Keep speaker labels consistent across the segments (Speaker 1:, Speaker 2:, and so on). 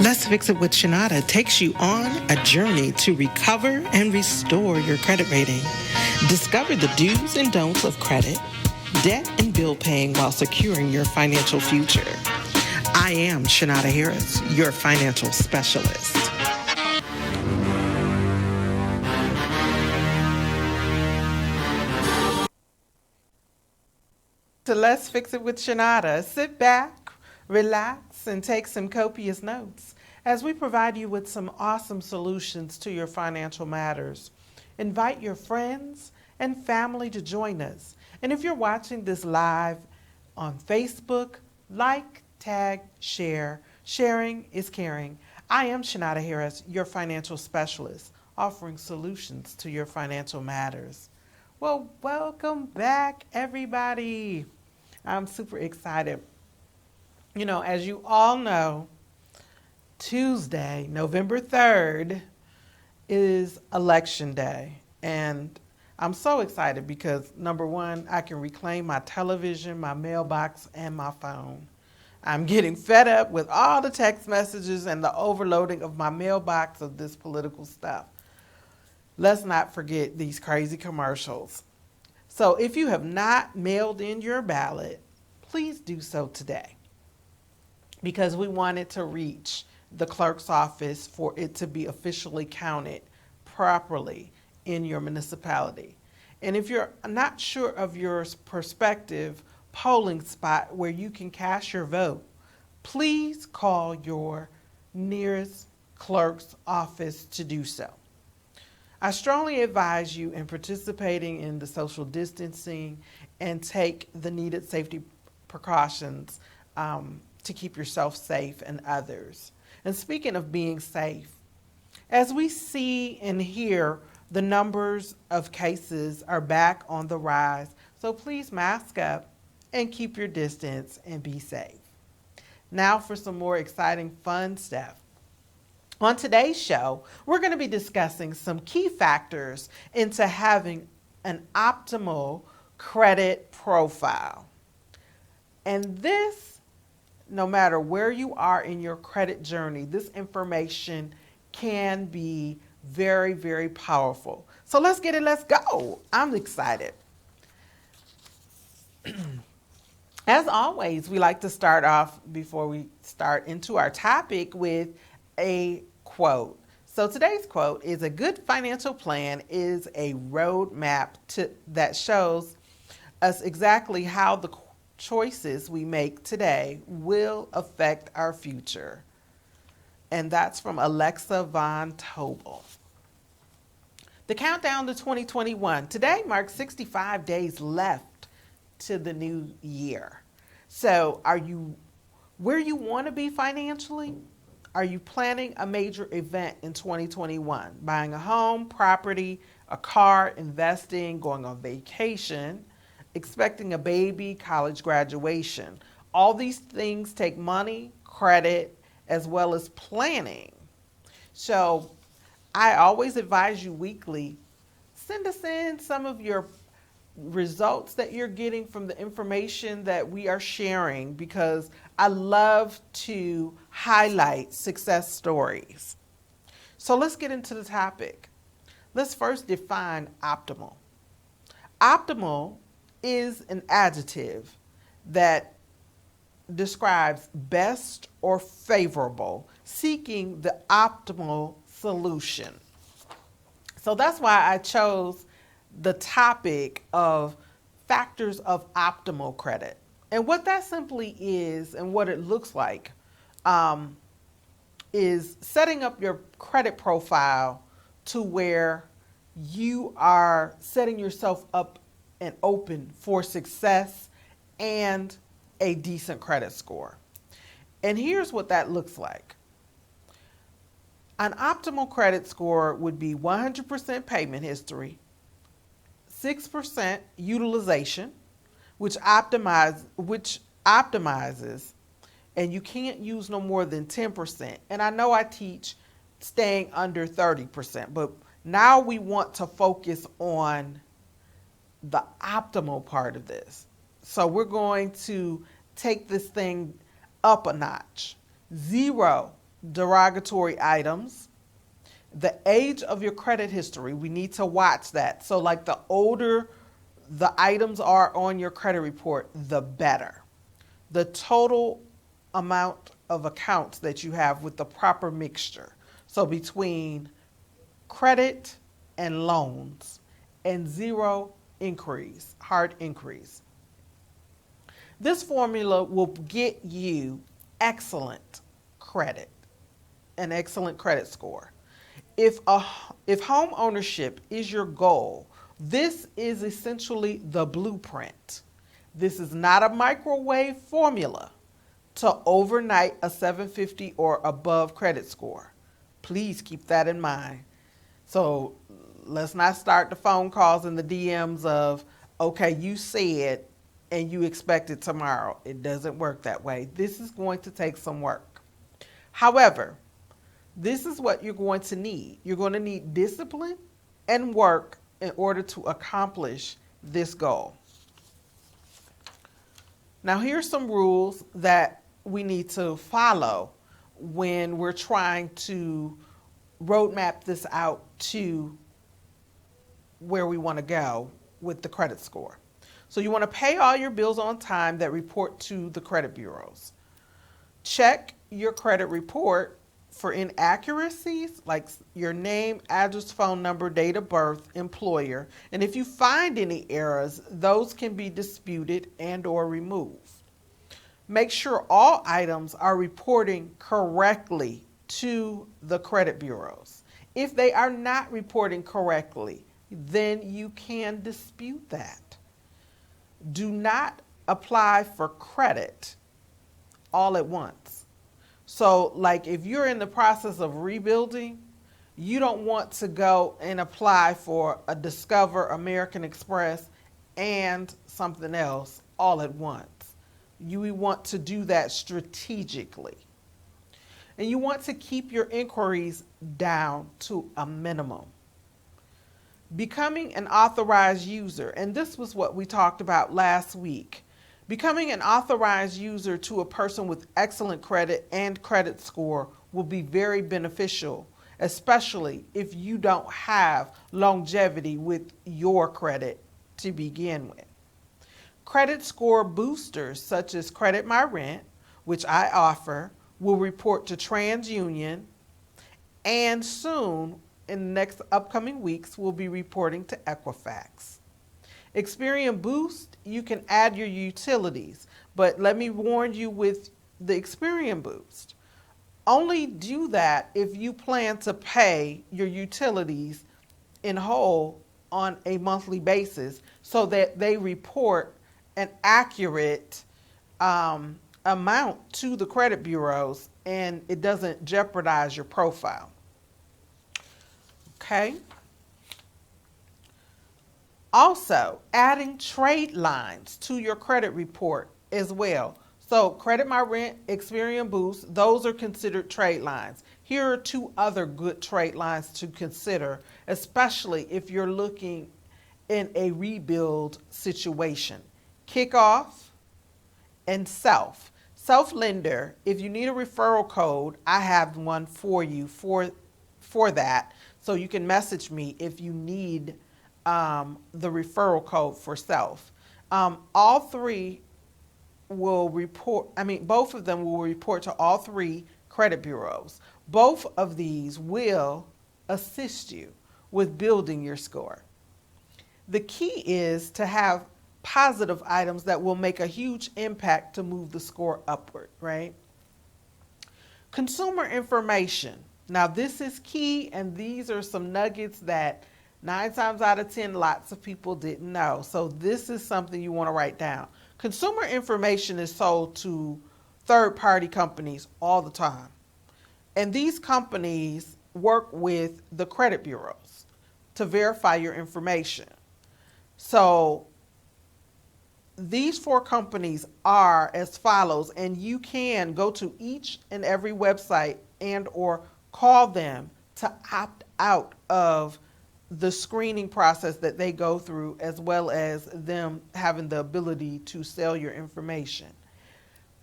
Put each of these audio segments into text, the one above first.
Speaker 1: Let's Fix It with Shanada takes you on a journey to recover and restore your credit rating. Discover the do's and don'ts of credit, debt, and bill paying while securing your financial future. I am Shanada Harris, your financial specialist. So Let's Fix It with Shanada. Sit back, relax, and take some copious notes as we provide you with some awesome solutions to your financial matters. Invite your friends and family to join us. And if you're watching this live on Facebook, like, tag, share. Sharing is caring. I am Shanada Harris, your financial specialist, offering solutions to your financial matters. Well, welcome back, everybody. I'm super excited. You know, as you all know, Tuesday, November 3rd, is Election Day. And I'm so excited because, number one, I can reclaim my television, my mailbox, and my phone. I'm getting fed up with all the text messages and the overloading of my mailbox of this political stuff. Let's not forget these crazy commercials. So if you have not mailed in your ballot, please do so today, because we want it to reach the clerk's office for it to be officially counted properly in your municipality. And if you're not sure of your prospective polling spot where you can cast your vote, please call your nearest clerk's office to do so. I strongly advise you in participating in the social distancing and take the needed safety precautions to keep yourself safe and others. And speaking of being safe, as we see and hear, the numbers of cases are back on the rise. So please mask up and keep your distance and be safe. Now for some more exciting, fun stuff. On today's show, we're going to be discussing some key factors into having an optimal credit profile. And this, no matter where you are in your credit journey, this information can be very, very powerful. So let's get it, let's go. I'm excited. As always, we like to start off before we start into our topic with a quote. So today's quote is: a good financial plan is a roadmap that shows us exactly how the choices we make today will affect our future. And that's from Alexa Von Tobel. The countdown to 2021. Today marks 65 days left to the new year. So are you where you want to be financially? Are you planning a major event in 2021? Buying a home, property, a car, investing, going on vacation, expecting a baby, college graduation. All these things take money, credit, as well as planning. So I always advise you weekly, send us in some of your results that you're getting from the information that we are sharing, because I love to highlight success stories. So let's get into the topic. Let's first define optimal. Optimal is an adjective that describes best or favorable, seeking the optimal solution. So that's why I chose the topic of factors of optimal credit. And what that simply is and what it looks like is setting up your credit profile to where you are setting yourself up and open for success and a decent credit score. And here's what that looks like. An optimal credit score would be 100% payment history, 6% utilization, which optimizes, and you can't use no more than 10%. And I know I teach staying under 30%, but now we want to focus on the optimal part of this. So we're going to take this thing up a notch. 0 derogatory items, the age of your credit history. We need to watch that. So like the older the items are on your credit report, the better. The total amount of accounts that you have with the proper mixture. So between credit and loans and zero inquiries, hard inquiries. This formula will get you excellent credit, an excellent credit score. If home ownership is your goal, this is essentially the blueprint. This is not a microwave formula to overnight a 750 or above credit score. Please keep that in mind. So let's not start the phone calls and the DMs of, okay, you said and you expect it tomorrow. It doesn't work that way. This is going to take some work. However, this is what you're going to need. You're going to need discipline and work in order to accomplish this goal. Now, here's some rules that we need to follow when we're trying to roadmap this out to where we want to go with the credit score. So you want to pay all your bills on time that report to the credit bureaus. Check your credit report for inaccuracies like your name, address, phone number, date of birth, employer, and if you find any errors, those can be disputed and or removed. Make sure all items are reporting correctly to the credit bureaus. If they are not reporting correctly, then you can dispute that. Do not apply for credit all at once. So like if you're in the process of rebuilding, you don't want to go and apply for a Discover, American Express, and something else all at once. You want to do that strategically. And you want to keep your inquiries down to a minimum. Becoming an authorized user, and this was what we talked about last week. Becoming an authorized user to a person with excellent credit and credit score will be very beneficial, especially if you don't have longevity with your credit to begin with. Credit score boosters such as Credit My Rent, which I offer, will report to TransUnion, and soon in the next upcoming weeks we'll be reporting to Equifax. Experian Boost, you can add your utilities, but let me warn you with the Experian Boost. Only do that if you plan to pay your utilities in whole on a monthly basis so that they report an accurate amount to the credit bureaus and it doesn't jeopardize your profile. Okay? Also, adding trade lines to your credit report as well. So Credit My Rent, Experian Boost, those are considered trade lines. Here are two other good trade lines to consider, especially if you're looking in a rebuild situation. Kickoff and Self. Self-Lender, if you need a referral code, I have one for you for that. So you can message me if you need the referral code for Self. All three will report, both of them will report to all three credit bureaus. Both of these will assist you with building your score. The key is to have positive items that will make a huge impact to move the score upward, right? Consumer information. Now this is key, and these are some nuggets that 9 times out of 10, lots of people didn't know. So this is something you want to write down. Consumer information is sold to third-party companies all the time. And these companies work with the credit bureaus to verify your information. So these 4 companies are as follows, and you can go to each and every website and or call them to opt out of the screening process that they go through, as well as them having the ability to sell your information.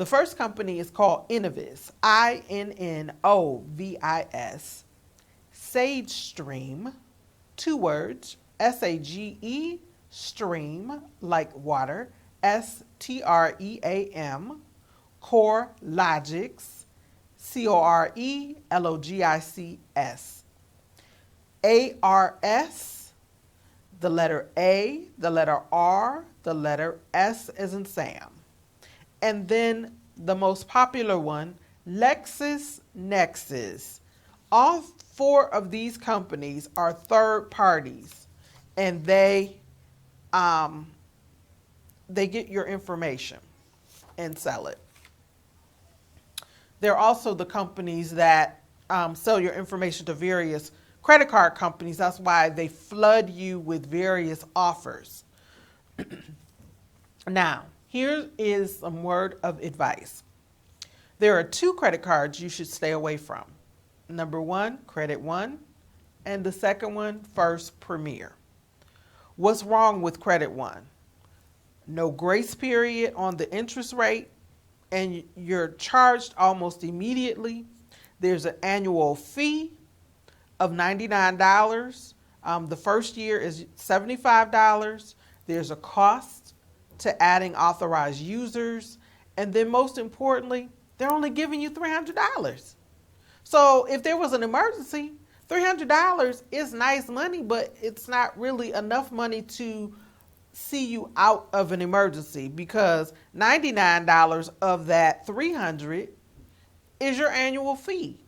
Speaker 1: The first company is called Innovis, Innovis. Sage Stream, 2 words, SAGE, stream, like water, STREAM. Core Logics, CORELOGICS. ARS, the letter A, the letter R, the letter S as in Sam. And then the most popular one, LexisNexis. All 4 of these companies are third parties, and they get your information and sell it. They're also the companies that sell your information to various credit card companies. That's why they flood you with various offers. Now, here is some word of advice. There are 2 credit cards you should stay away from. Number 1, Credit One, and the second one, First Premier. What's wrong with Credit One? No grace period on the interest rate, and you're charged almost immediately. There's an annual fee of $99. The first year is $75. There's a cost to adding authorized users. And then most importantly, they're only giving you $300. So if there was an emergency, $300 is nice money, but it's not really enough money to see you out of an emergency, because $99 of that $300 is your annual fee,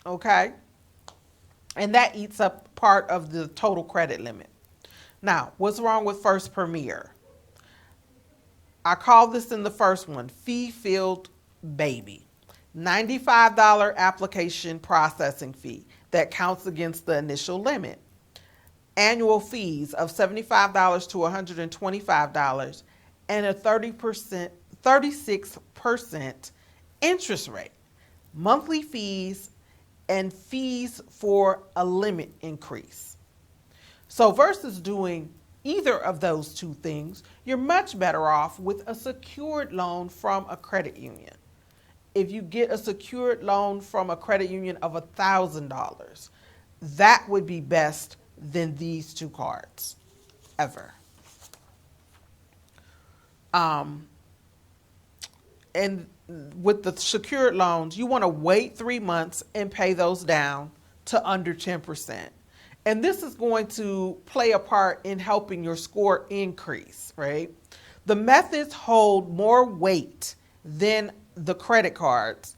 Speaker 1: okay? And that eats up part of the total credit limit. Now, what's wrong with First Premier? I call this in the first one, fee-filled baby. $95 application processing fee that counts against the initial limit. Annual fees of $75 to $125, and a 36% interest rate. Monthly fees and fees for a limit increase. So versus doing either of those 2 things, you're much better off with a secured loan from a credit union. If you get a secured loan from a credit union of $1,000, that would be best than these 2 cards ever. And with the secured loans, you want to wait 3 months and pay those down to under 10%. And this is going to play a part in helping your score increase, right? The methods hold more weight than the credit cards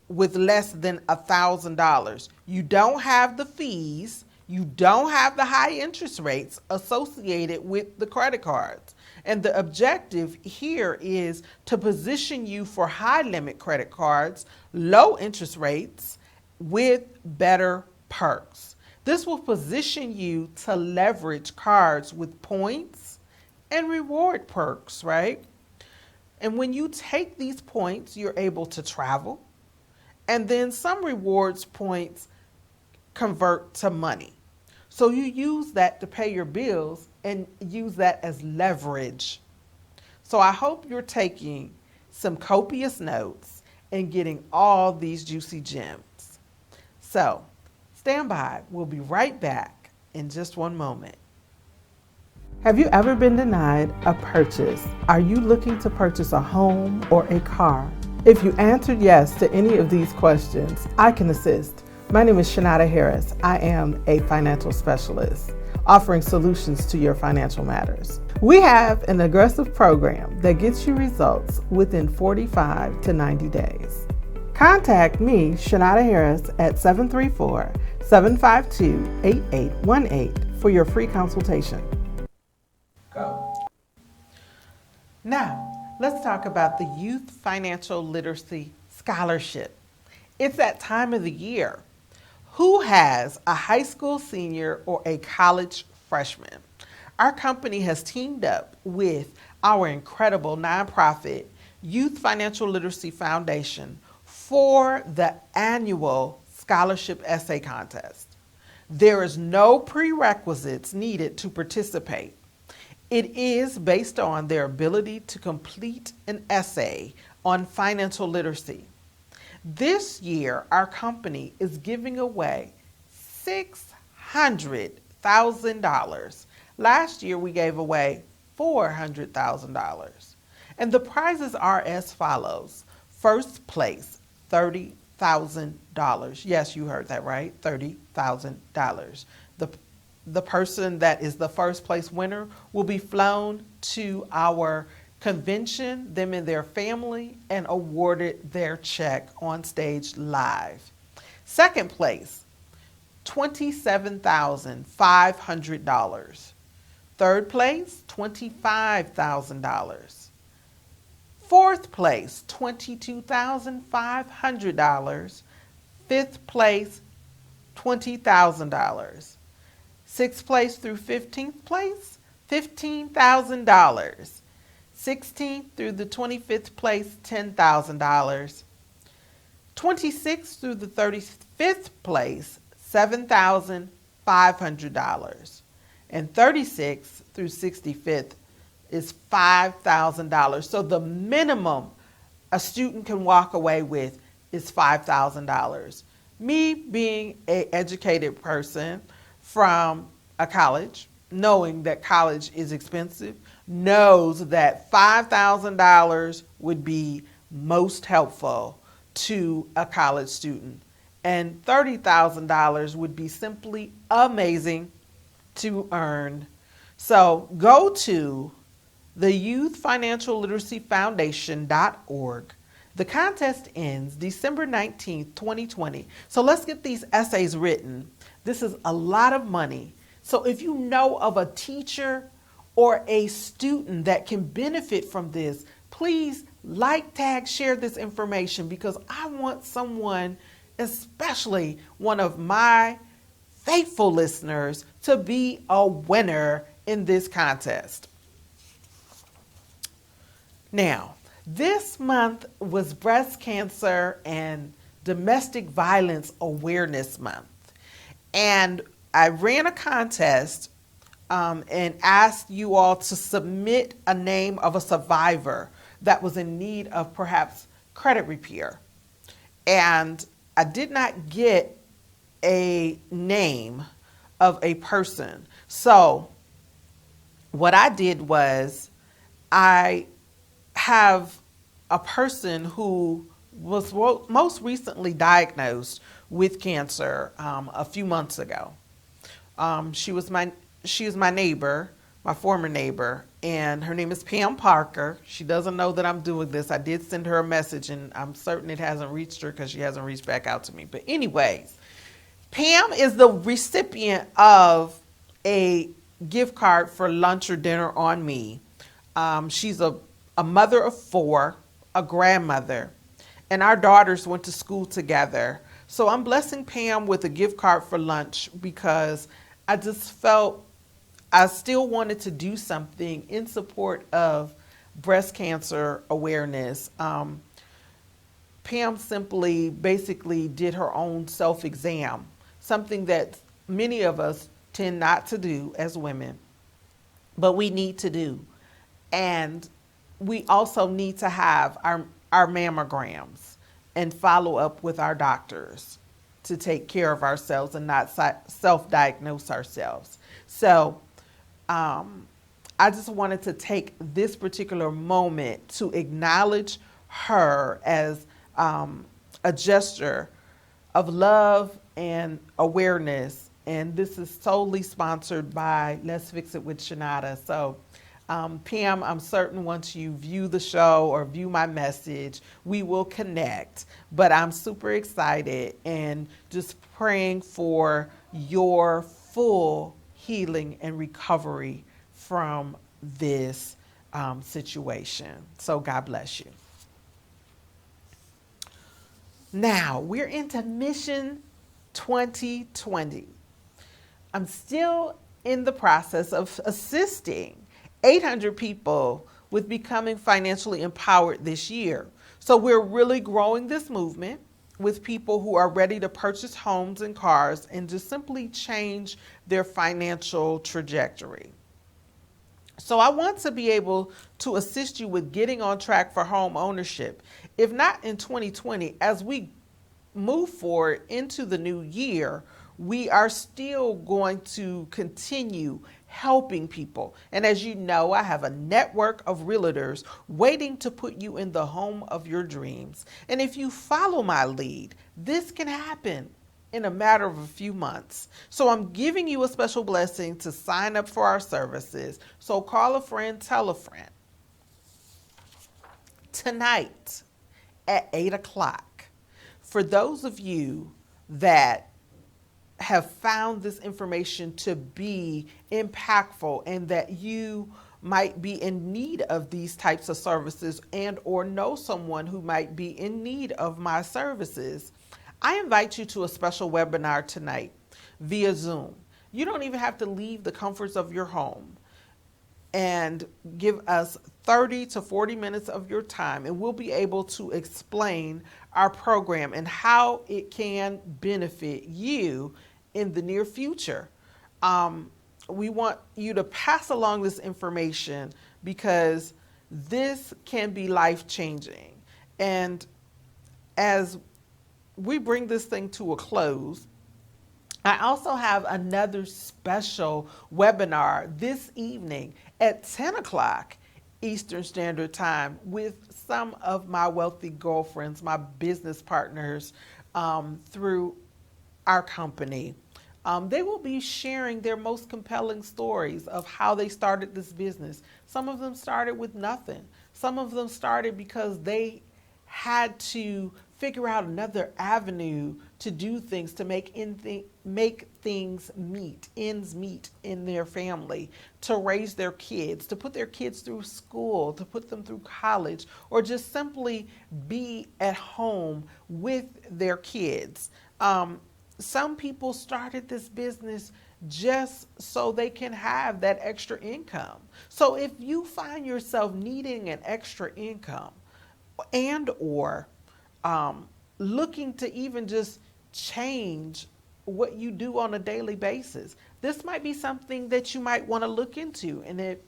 Speaker 1: with less than $1,000. You don't have the fees. You don't have the high interest rates associated with the credit cards. And the objective here is to position you for high limit credit cards, low interest rates with better perks. This will position you to leverage cards with points and reward perks, right? And when you take these points, you're able to travel. And then some rewards points convert to money. So you use that to pay your bills and use that as leverage. So I hope you're taking some copious notes and getting all these juicy gems. So stand by. We'll be right back in just one moment. Have you ever been denied a purchase? Are you looking to purchase a home or a car? If you answered yes to any of these questions, I can assist. My name is Shanada Harris. I am a financial specialist offering solutions to your financial matters. We have an aggressive program that gets you results within 45 to 90 days. Contact me, Shanada Harris, at 734-752-8818 for your free consultation. Go. Now, let's talk about the Youth Financial Literacy Scholarship. It's that time of the year. Who has a high school senior or a college freshman? Our company has teamed up with our incredible nonprofit Youth Financial Literacy Foundation for the annual scholarship essay contest. There is no prerequisites needed to participate. It is based on their ability to complete an essay on financial literacy. This year, our company is giving away $600,000. Last year, we gave away $400,000. And the prizes are as follows. First place, $30,000. Yes, you heard that right, $30,000. The person that is the first place winner will be flown to our convention, them and their family, and awarded their check on stage live. Second place, $27,500. Third place, $25,000. Fourth place, $22,500. Fifth place, $20,000. Sixth place through 15th place, $15,000. 16th through the 25th place, $10,000. 26th through the 35th place, $7,500. And 36th through 65th is $5,000. So the minimum a student can walk away with is $5,000. Me being an educated person from a college, knowing that college is expensive, knows that $5,000 would be most helpful to a college student. And $30,000 would be simply amazing to earn. So go to the youthfinancialliteracyfoundation.org. The contest ends December 19th, 2020. So let's get these essays written. This is a lot of money. So if you know of a teacher or a student that can benefit from this, please like, tag, share this information, because I want someone, especially one of my faithful listeners, to be a winner in this contest. Now, this month was Breast Cancer and Domestic Violence Awareness Month. And I ran a contest and asked you all to submit a name of a survivor that was in need of perhaps credit repair. And I did not get a name of a person. So what I did was I have a person who was most recently diagnosed with cancer a few months ago. She is my neighbor, my former neighbor, and her name is Pam Parker. She doesn't know that I'm doing this. I did send her a message, and I'm certain it hasn't reached her because she hasn't reached back out to me. But anyways, Pam is the recipient of a gift card for lunch or dinner on me. She's a mother of 4, a grandmother, and our daughters went to school together. So I'm blessing Pam with a gift card for lunch because I just felt I still wanted to do something in support of breast cancer awareness. Pam simply basically did her own self-exam, something that many of us tend not to do as women, but we need to do. And we also need to have our mammograms and follow up with our doctors to take care of ourselves and not self-diagnose ourselves. So I just wanted to take this particular moment to acknowledge her as a gesture of love and awareness. And this is solely sponsored by Let's Fix It with Shanada. So Pam, I'm certain once you view the show or view my message, we will connect. But I'm super excited and just praying for your full healing and recovery from this situation. So God bless you. Now, we're into Mission 2020. I'm still in the process of assisting 800 people with becoming financially empowered this year. So we're really growing this movement with people who are ready to purchase homes and cars and just simply change their financial trajectory. So I want to be able to assist you with getting on track for home ownership. If not in 2020, as we move forward into the new year, we are still going to continue helping people. And as you know, I have a network of realtors waiting to put you in the home of your dreams. And if you follow my lead, this can happen in a matter of a few months. So I'm giving you a special blessing to sign up for our services. So call a friend, tell a friend. Tonight at 8 o'clock, for those of you that have found this information to be impactful and that you might be in need of these types of services and or know someone who might be in need of my services, I invite you to a special webinar tonight via Zoom. You don't even have to leave the comforts of your home and give us 30 to 40 minutes of your time, and we'll be able to explain our program and how it can benefit you in the near future. We want you to pass along this information because this can be life-changing. And as we bring this thing to a close, I also have another special webinar this evening at 10 o'clock Eastern Standard Time with some of my wealthy girlfriends, my business partners through our company. They will be sharing their most compelling stories of how they started this business. Some of them started with nothing. Some of them started because they had to figure out another avenue to do things, to make things meet, ends meet in their family, to raise their kids, to put their kids through school, to put them through college, or just simply be at home with their kids. Some people started this business just so they can have that extra income. So if you find yourself needing an extra income and or looking to even just change what you do on a daily basis, this might be something that you might want to look into. And if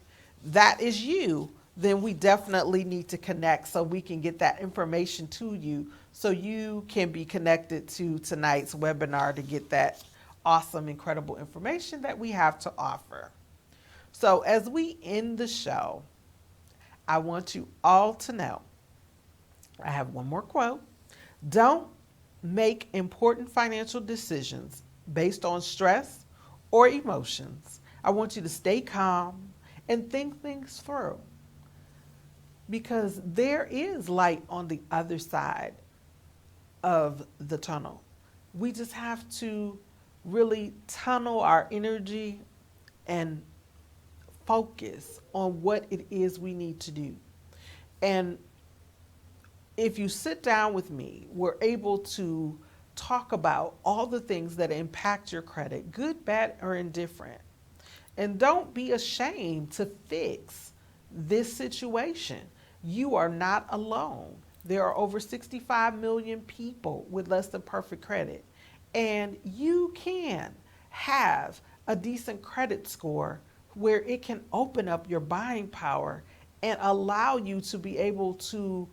Speaker 1: that is you, then we definitely need to connect so we can get that information to you so you can be connected to tonight's webinar to get that awesome, incredible information that we have to offer. So as we end the show, I want you all to know, I have one more quote. Don't make important financial decisions based on stress or emotions. I want you to stay calm and think things through, because there is light on the other side of the tunnel. We just have to really tunnel our energy and focus on what it is we need to do. And if you sit down with me, we're able to talk about all the things that impact your credit, good, bad, or indifferent. And don't be ashamed to fix this situation. You are not alone. There are over 65 million people with less than perfect credit. And you can have a decent credit score where it can open up your buying power and allow you to be able to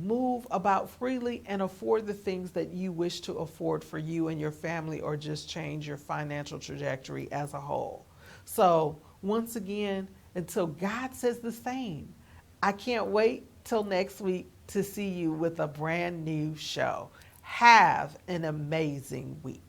Speaker 1: move about freely and afford the things that you wish to afford for you and your family, or just change your financial trajectory as a whole. So once again, until God says the same, I can't wait till next week to see you with a brand new show. Have an amazing week.